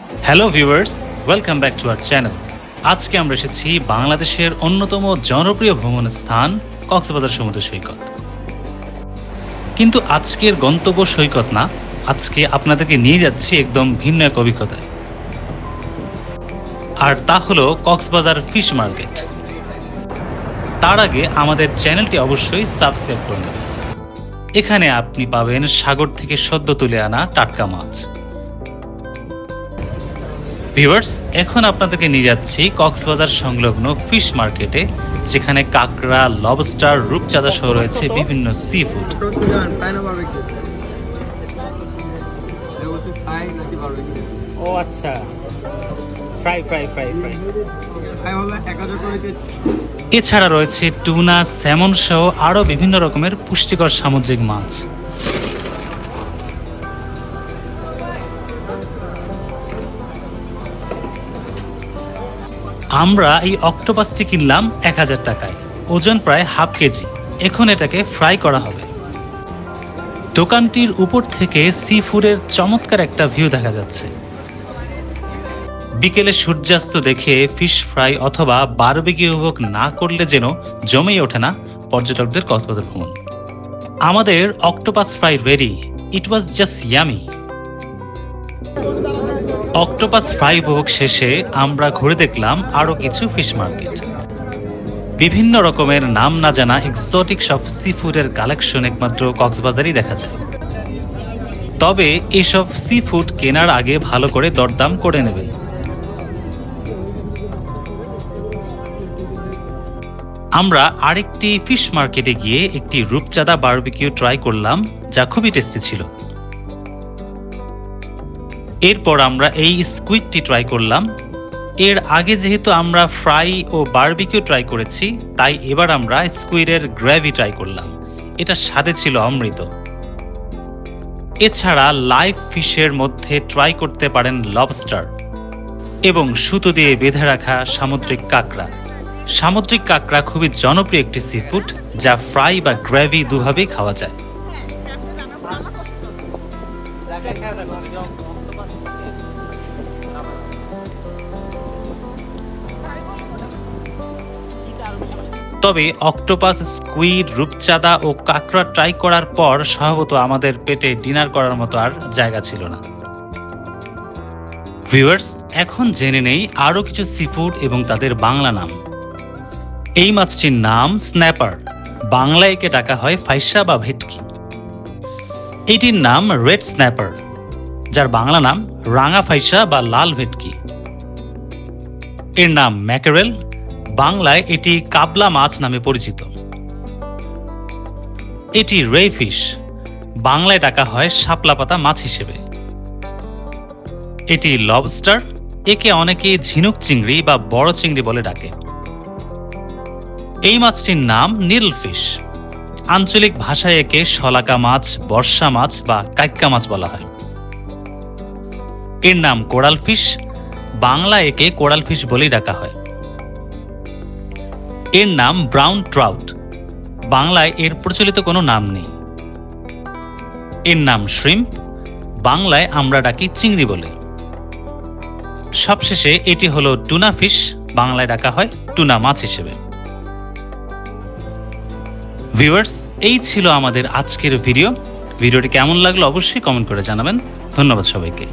Hello viewers, welcome back to our channel. আজকে আমরা এসেছি বাংলাদেশের অন্যতম জনপ্রিয় ভ্রমণ স্থান কক্সবাজার সমুদ্র সৈকত। কিন্তু আজকের গন্তব্য সৈকত না, আজকে আপনাদেরকে নিয়ে যাচ্ছি একদম ভিন্ন এক অভিজ্ঞতায়। আর তা হলো কক্সবাজার ফিশ মার্কেট। তার আগে আমাদের চ্যানেলটি অবশ্যই সাবস্ক্রাইব করে নেবেন। এখানে আপনি পাবেন সাগর থেকে সদ্য তুলে আনা টাটকা মাছ। ভিউয়ার্স, এখন আপনাদেরকে নিয়ে যাচ্ছি কক্সবাজার সংলগ্ন ফিশ মার্কেটে, যেখানে কাঁকড়া, লবস্টার, রূপচাঁদা সহ রয়েছে বিভিন্ন সি ফুড। ও আচ্ছা, ফ্রাই ফ্রাই ফ্রাই ফ্রাই। এছাড়া রয়েছে টুনা, স্যামন সহ আরও বিভিন্ন রকমের পুষ্টিকর সামুদ্রিক মাছ। আমরা এই অক্টোপাসটি কিনলাম 1000 টাকায়, ওজন প্রায় হাফ কেজি। এখন এটাকে ফ্রাই করা হবে। দোকানটির উপর থেকে সি ফুডের চমৎকার একটা ভিউ দেখা যাচ্ছে। বিকেলে সূর্যাস্ত দেখে ফিশ ফ্রাই অথবা বারবিকিউ উপভোগ না করলে যেন জমেই ওঠে না পর্যটকদের কক্সবাজার ভ্রমণ। আমাদের octopus fry ready. It was just yummy. Octopus fry উপভোগ শেষে আমরা ঘুরে দেখলাম আরো কিছু ফিশ মার্কেট। বিভিন্ন রকমের নাম না জানা এক্সোটিক সব সি ফুডের কালেকশন একমাত্র কক্সবাজারই দেখা যায়। তবে এসব সি ফুড কেনার আগে ভালো করে দরদাম করে নেবেন। আমরা আরেকটি ফিশ মার্কেটে গিয়ে একটি রূপচাঁদা বারবিকিউ ট্রাই করলাম, যা খুবই টেস্টি ছিল। এরপর আমরা এই স্কুইডটি ট্রাই করলাম। এর আগে যেহেতু আমরা ফ্রাই ও বারবিকিউ ট্রাই করেছি, তাই এবার আমরা স্কুইডের গ্রেভি ট্রাই করলাম। এটা স্বাদে ছিল অমৃত। এছাড়া লাইভ ফিশের মধ্যে ট্রাই করতে পারেন লবস্টার এবং সুতো দিয়ে বেঁধে রাখা সামুদ্রিক কাঁকড়া। সামুদ্রিক কাঁকড়া খুবই জনপ্রিয় একটি সি ফুড, যা ফ্রাই বা গ্রেভি দুভাবেই খাওয়া যায়। তবে অক্টোপাস, স্কুইড, রূপচাঁদা ও কাঁকড়া ট্রাই করার পর স্বভাবত আমাদের পেটে ডিনার করার মতো আর জায়গা ছিল না। ভিউয়ার্স, এখন জেনে নেই আরও কিছু সি ফুড এবং তাদের বাংলা নাম। এই মাছটির নাম স্ন্যাপার, বাংলায় একে ডাকা হয় ফাইসা বা ভেটকি। এটির নাম রেড স্ন্যাপার, যার বাংলা নাম রাঙা ফাইসা বা লাল ভেটকি। এর নাম ম্যাকেরেল, বাংলায় এটি কাবলা মাছ নামে পরিচিত। এটি রে ফিশ, বাংলায় ডাকা হয় শাপলা পাতা মাছ হিসেবে। এটি লবস্টার, একে অনেকে ঝিনুক চিংড়ি বা বড় চিংড়ি বলে ডাকে। এই মাছটির নাম নীল ফিশ, আঞ্চলিক ভাষায় একে শলাকা মাছ, বর্ষা মাছ বা কাইক্কা মাছ বলা হয়। এর নাম কোরাল ফিশ, বাংলা একে কোরাল ফিশ বলেই ডাকা হয়। এর নাম ব্রাউন ট্রাউট, বাংলায় এর প্রচলিত কোনো নাম নেই। এর নাম শ্রিম্প, বাংলায় আমরা ডাকি চিংড়ি বলে। সবশেষে এটি হলো টুনা ফিশ, বাংলায় ডাকা হয় টুনা মাছ হিসেবে। ভিউয়ার্স, এই ছিল আমাদের আজকের ভিডিওটি কেমন লাগলো অবশ্যই কমেন্ট করে জানাবেন। ধন্যবাদ সবাইকে।